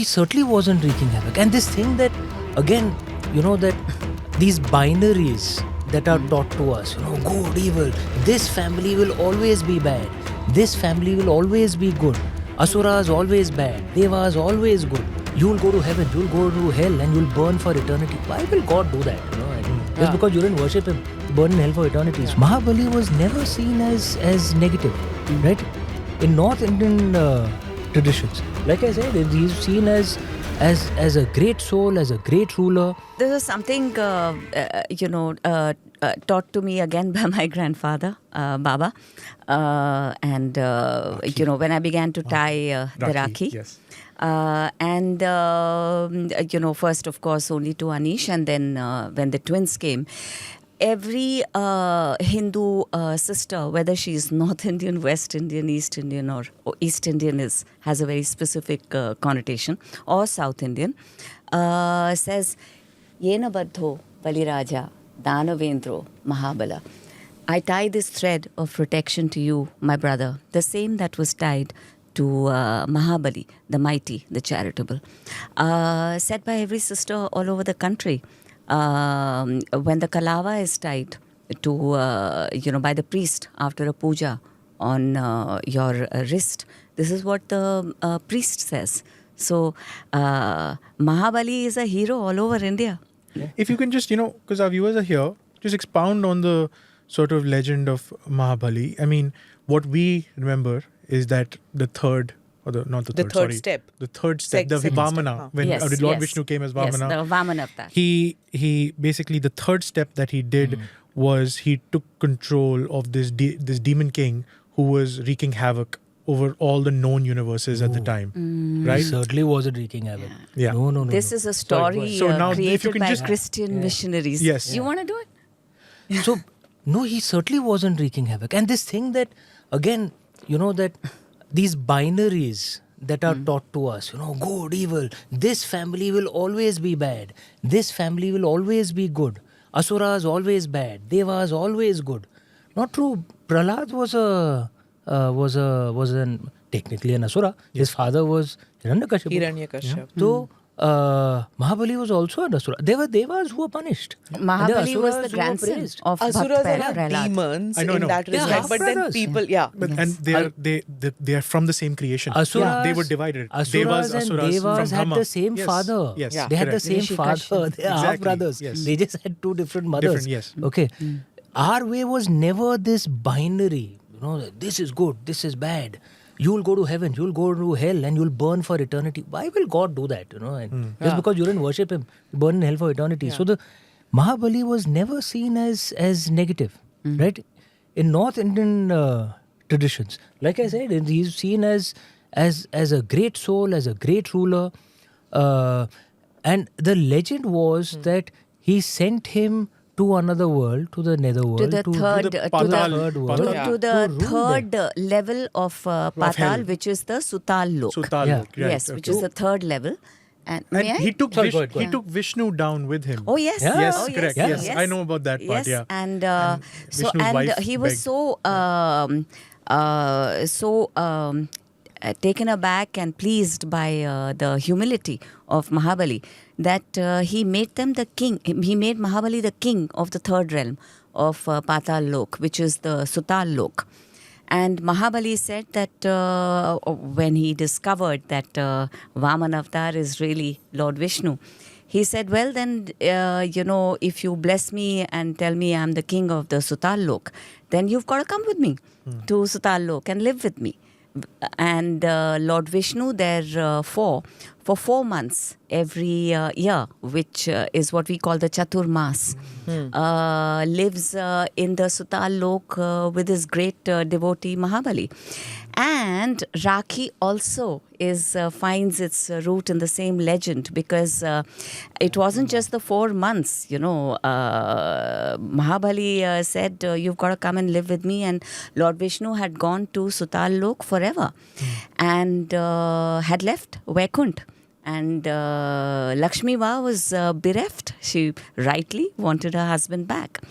he certainly wasn't wreaking havoc. And this thing that, again, that these binaries that are taught to us, good, evil, this family will always be bad, this family will always be good, Asuras always bad, Devas always good, you'll go to heaven, you'll go to hell, and you'll burn for eternity. Why will God do that? Just because you didn't worship him, burn in hell for eternity. Mahabali was never seen as negative, right? In North Indian traditions, like I said, he's seen as a great soul, as a great ruler. This is something, taught to me again by my grandfather, Baba. And when I began to tie the Rakhi. Yes. First, of course, only to Anish, and then when the twins came, every Hindu sister, whether she is North Indian, West Indian, East Indian, or East Indian has a very specific connotation, or South Indian, says, Yena Baddho Baliraja Danavendro Mahabala. I tie this thread of protection to you, my brother, the same that was tied to Mahabali, the mighty, the charitable. Said by every sister all over the country. When the kalava is tied to, by the priest after a puja on your wrist, this is what the priest says. So, Mahabali is a hero all over India. If you can just, because our viewers are here, just expound on the sort of legend of Mahabali. I mean, what we remember is that the third step, the Vamana, when Lord Vishnu came as Vamana. Yes, the Vamana avatar. He basically, the third step that he did was he took control of this demon king who was wreaking havoc over all the known universes at the time. Right? He certainly wasn't wreaking havoc. Yeah. No. This is a story created by Christian missionaries. Yes. You want to do it? So, no, he certainly wasn't wreaking havoc. And this thing that, again, that these binaries that are taught to us, good, evil, this family will always be bad, this family will always be good, Asuras always bad, Devas always good. Not true. Prahlad was technically an Asura. His father was Hiranyakashipu. So, Mahabali was also an Asura. There were Devas who were punished. Mahabali was the grandson of Asuras are not Prahlad. demons I know. in that They are respect, but then half-brothers. people, But and they are from the same creation. Asuras, They were divided. Asuras and Devas from had Brahma. the same father. Yes. They had the correct. same father. They are half brothers. Yes. They just had two different mothers. Yes. Okay. Our way was never this binary. This is good, this is bad. You'll go to heaven, you'll go to hell, and you'll burn for eternity. Why will God do that? And just because you didn't worship him, you burn in hell for eternity. So the Mahabali was never seen as negative, right? In North Indian traditions, like I said, he's seen as a great soul, as a great ruler. And the legend was that he sent him to another world, to the netherworld, To the third world, to the rule third level of Patal, hell. which is the Sutala Lok. Sutala Yeah. Lok, right, Yes, which okay. is the third level. And And he took Sorry, go ahead. took Vishnu down with him. Oh yes, Yeah. Yes, oh, correct. yes. Yes, I know about that part. Yes, Yeah. and Vishnu's wife he was begged. so taken aback and pleased by the humility of Mahabali that he made them the king. He made Mahabali the king of the third realm of Patal Lok, which is the Sutala Lok. And Mahabali said that when he discovered that Vaman Avatar is really Lord Vishnu, he said, well then, if you bless me and tell me I'm the king of the Sutala Lok, then you've got to come with me to Sutala Lok and live with me. And Lord Vishnu therefore for 4 months every year, which is what we call the Chaturmas, lives in the Sutala Lok with his great devotee Mahabali. And Rakhi also finds its root in the same legend, because it wasn't just the 4 months, Mahabali said, you've got to come and live with me, and Lord Vishnu had gone to Sutala Lok forever and had left Vaikunt. And Lakshmi Ma was bereft. She rightly wanted her husband back.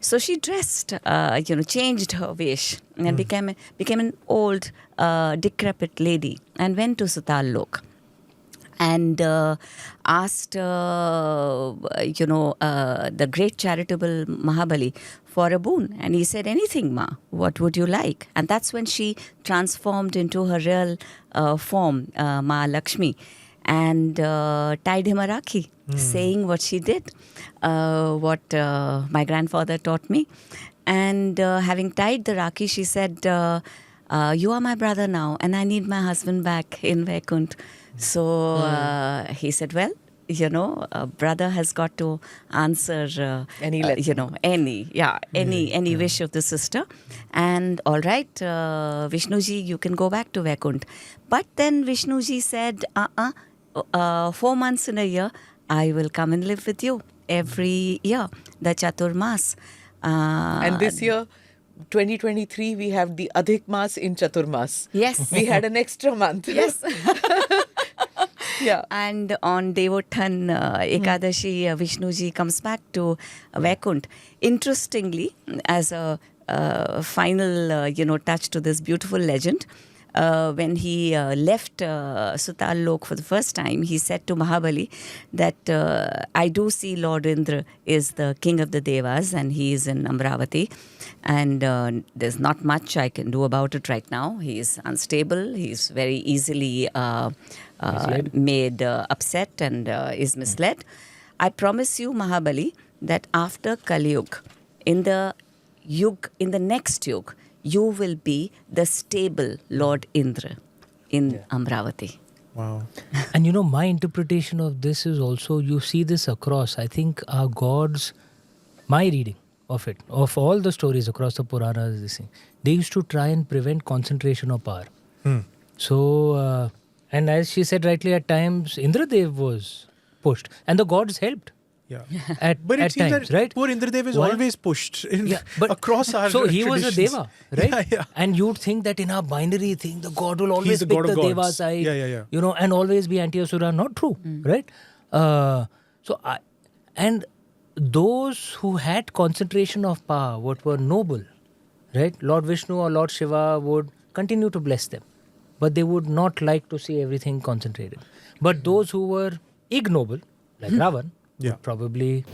So she dressed, changed her vesh and became an old, decrepit lady and went to Sutala Lok. and asked, the great charitable Mahabali for a boon. And he said, anything, Ma, what would you like? And that's when she transformed into her real form, Ma Lakshmi, and tied him a rakhi, saying what she did, what my grandfather taught me. And having tied the rakhi, she said, you are my brother now, and I need my husband back in Vaikunt. So he said, well, a brother has got to answer any wish of the sister. And all right, Vishnuji, you can go back to Vaikunt. But then Vishnuji said, 4 months in a year, I will come and live with you every year, the Chaturmas. And this year, 2023, we have the Adhik Mas in Chaturmas. Yes. We had an extra month. Yes. Yeah. And on Devothan Ekadashi, Vishnuji comes back to Vaikunt. Interestingly, as a final, touch to this beautiful legend, when he left Sutala Lok for the first time, he said to Mahabali that I do see Lord Indra is the king of the Devas and he is in Amravati, and there's not much I can do about it right now. He is unstable. He is very easily made upset and is misled. I promise you, Mahabali, that after Kali Yuga, in the next Yuga, you will be the stable Lord Indra in Amravati. Wow. And my interpretation of this is also, you see this across, I think our gods, my reading of it, of all the stories across the Puranas, they used to try and prevent concentration of power. So, and as she said rightly, at times, Indradev was pushed and the gods helped. Yeah. But it seems times, that right? Poor Indradev is always pushed across our so he traditions. was a deva, right? Yeah. And you'd think that in our binary thing, the god will always the pick god of the deva gods. side, Yeah. and always be anti-asura. Not true, right? And those who had concentration of power, what were noble, right? Lord Vishnu or Lord Shiva would continue to bless them, but they would not like to see everything concentrated. But those who were ignoble, like Ravan, would probably